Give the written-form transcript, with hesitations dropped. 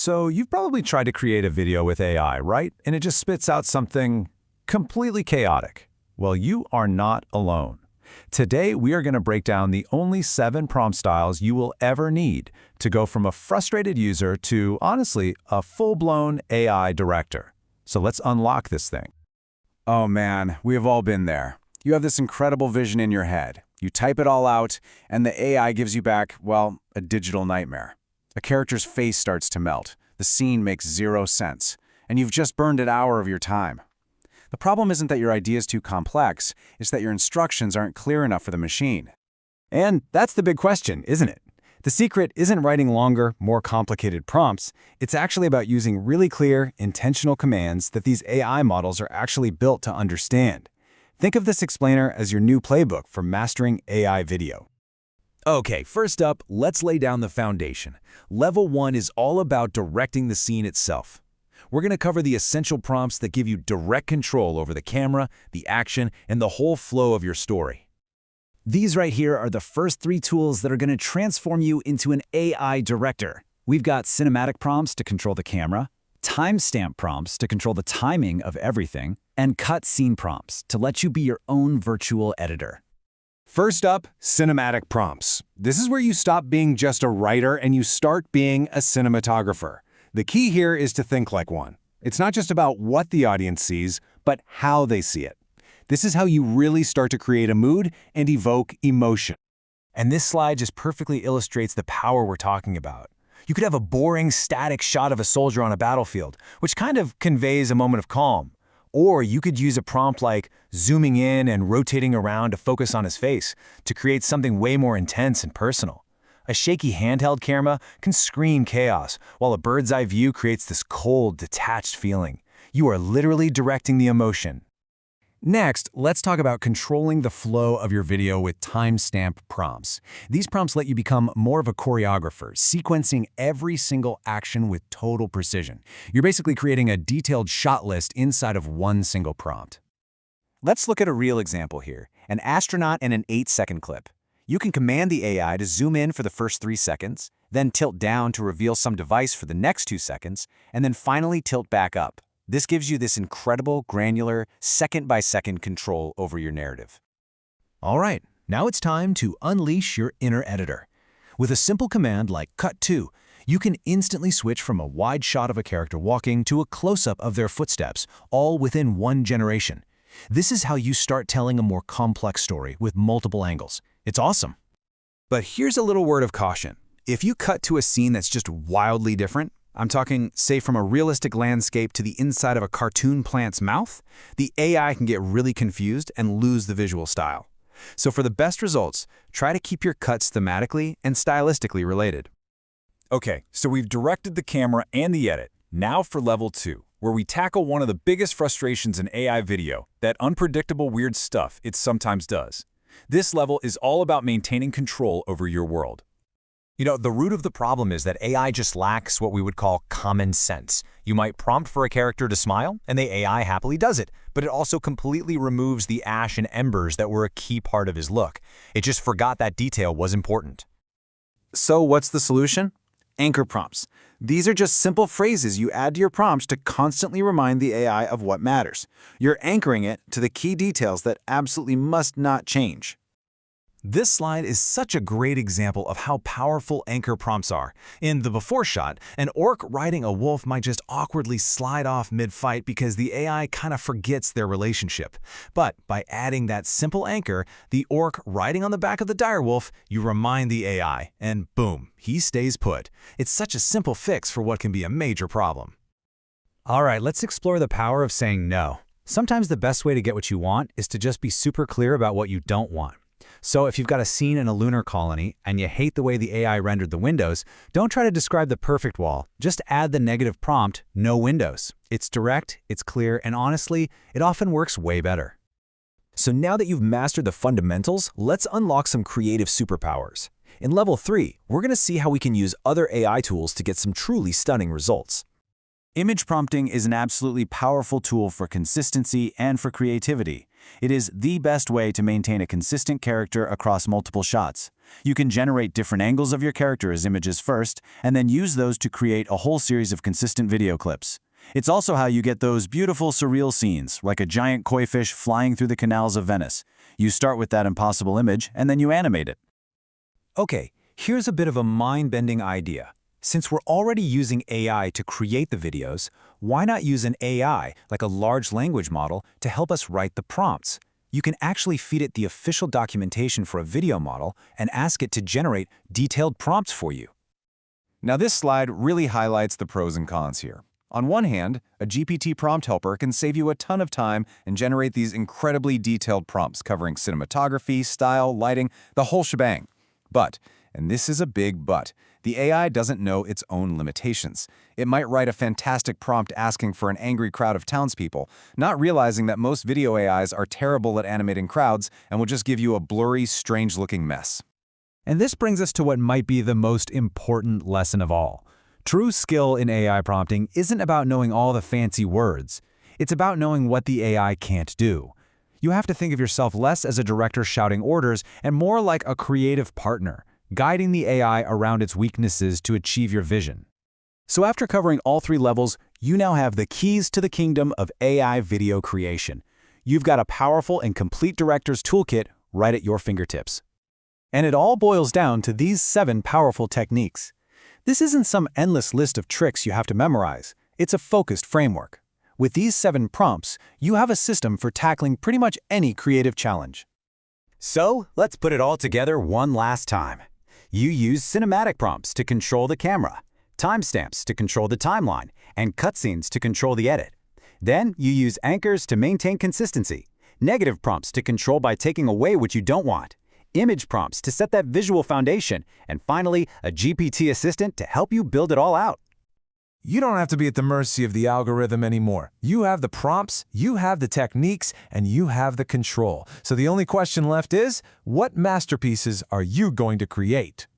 So you've probably tried to create a video with AI, right? And it just spits out something completely chaotic. Well, you are not alone. Today, we are going to break down the only 7 prompt styles you will ever need to go from a frustrated user to, honestly, a full-blown AI director. So let's unlock this thing. Oh man, we have all been there. You have this incredible vision in your head. You type it all out, and the AI gives you back, well, a digital nightmare. A character's face starts to melt, the scene makes zero sense, and you've just burned an hour of your time. The problem isn't that your idea is too complex, it's that your instructions aren't clear enough for the machine. And that's the big question, isn't it? The secret isn't writing longer, more complicated prompts. It's actually about using really clear, intentional commands that these AI models are actually built to understand. Think of this explainer as your new playbook for mastering AI video. Okay, first up, let's lay down the foundation. Level 1 is all about directing the scene itself. We're going to cover the essential prompts that give you direct control over the camera, the action, and the whole flow of your story. These right here are the first 3 tools that are going to transform you into an AI director. We've got cinematic prompts to control the camera, timestamp prompts to control the timing of everything, and cut scene prompts to let you be your own virtual editor. First up, cinematic prompts. This is where you stop being just a writer and you start being a cinematographer. The key here is to think like one. It's not just about what the audience sees, but how they see it. This is how you really start to create a mood and evoke emotion. And this slide just perfectly illustrates the power we're talking about. You could have a boring, static shot of a soldier on a battlefield, which kind of conveys a moment of calm. Or you could use a prompt like zooming in and rotating around to focus on his face to create something way more intense and personal. A shaky handheld camera can scream chaos, while a bird's eye view creates this cold, detached feeling. You are literally directing the emotion. Next, let's talk about controlling the flow of your video with timestamp prompts. These prompts let you become more of a choreographer, sequencing every single action with total precision. You're basically creating a detailed shot list inside of one single prompt. Let's look at a real example here, an astronaut in an 8-second clip. You can command the AI to zoom in for the first 3 seconds, then tilt down to reveal some device for the next 2 seconds, and then finally tilt back up. This gives you this incredible, granular, second-by-second control over your narrative. All right, now it's time to unleash your inner editor. With a simple command like Cut To, you can instantly switch from a wide shot of a character walking to a close-up of their footsteps, all within one generation. This is how you start telling a more complex story with multiple angles. It's awesome. But here's a little word of caution. If you cut to a scene that's just wildly different, I'm talking, say, from a realistic landscape to the inside of a cartoon plant's mouth, the AI can get really confused and lose the visual style. So for the best results, try to keep your cuts thematically and stylistically related. Okay, so we've directed the camera and the edit. Now for level 2, where we tackle one of the biggest frustrations in AI video, that unpredictable weird stuff it sometimes does. This level is all about maintaining control over your world. You know, the root of the problem is that AI just lacks what we would call common sense. You might prompt for a character to smile, and the AI happily does it, but it also completely removes the ash and embers that were a key part of his look. It just forgot that detail was important. So what's the solution? Anchor prompts. These are just simple phrases you add to your prompts to constantly remind the AI of what matters. You're anchoring it to the key details that absolutely must not change. This slide is such a great example of how powerful anchor prompts are. In the before shot, an orc riding a wolf might just awkwardly slide off mid-fight because the AI kind of forgets their relationship. But by adding that simple anchor, the orc riding on the back of the direwolf, you remind the AI, and boom, he stays put. It's such a simple fix for what can be a major problem. All right, let's explore the power of saying no. Sometimes the best way to get what you want is to just be super clear about what you don't want. So if you've got a scene in a lunar colony and you hate the way the AI rendered the windows, don't try to describe the perfect wall. Just add the negative prompt, no windows. It's direct, it's clear, and honestly, it often works way better. So now that you've mastered the fundamentals, let's unlock some creative superpowers. In level 3, we're going to see how we can use other AI tools to get some truly stunning results. Image prompting is an absolutely powerful tool for consistency and for creativity. It is the best way to maintain a consistent character across multiple shots. You can generate different angles of your character as images first, and then use those to create a whole series of consistent video clips. It's also how you get those beautiful surreal scenes, like a giant koi fish flying through the canals of Venice. You start with that impossible image, and then you animate it. Okay, here's a bit of a mind-bending idea. Since we're already using AI to create the videos, why not use an AI, like a large language model, to help us write the prompts? You can actually feed it the official documentation for a video model and ask it to generate detailed prompts for you. Now this slide really highlights the pros and cons here. On one hand, a GPT prompt helper can save you a ton of time and generate these incredibly detailed prompts covering cinematography, style, lighting, the whole shebang. But, and this is a big but, the AI doesn't know its own limitations. It might write a fantastic prompt asking for an angry crowd of townspeople, not realizing that most video AIs are terrible at animating crowds and will just give you a blurry, strange-looking mess. And this brings us to what might be the most important lesson of all. True skill in AI prompting isn't about knowing all the fancy words. It's about knowing what the AI can't do. You have to think of yourself less as a director shouting orders and more like a creative partner, guiding the AI around its weaknesses to achieve your vision. So after covering all three levels, you now have the keys to the kingdom of AI video creation. You've got a powerful and complete director's toolkit right at your fingertips. And it all boils down to these 7 powerful techniques. This isn't some endless list of tricks you have to memorize. It's a focused framework. With these 7 prompts, you have a system for tackling pretty much any creative challenge. So, let's put it all together one last time. You use cinematic prompts to control the camera, timestamps to control the timeline, and cutscenes to control the edit. Then you use anchors to maintain consistency, negative prompts to control by taking away what you don't want, image prompts to set that visual foundation, and finally, a GPT assistant to help you build it all out. You don't have to be at the mercy of the algorithm anymore. You have the prompts, you have the techniques, and you have the control. So the only question left is, what masterpieces are you going to create?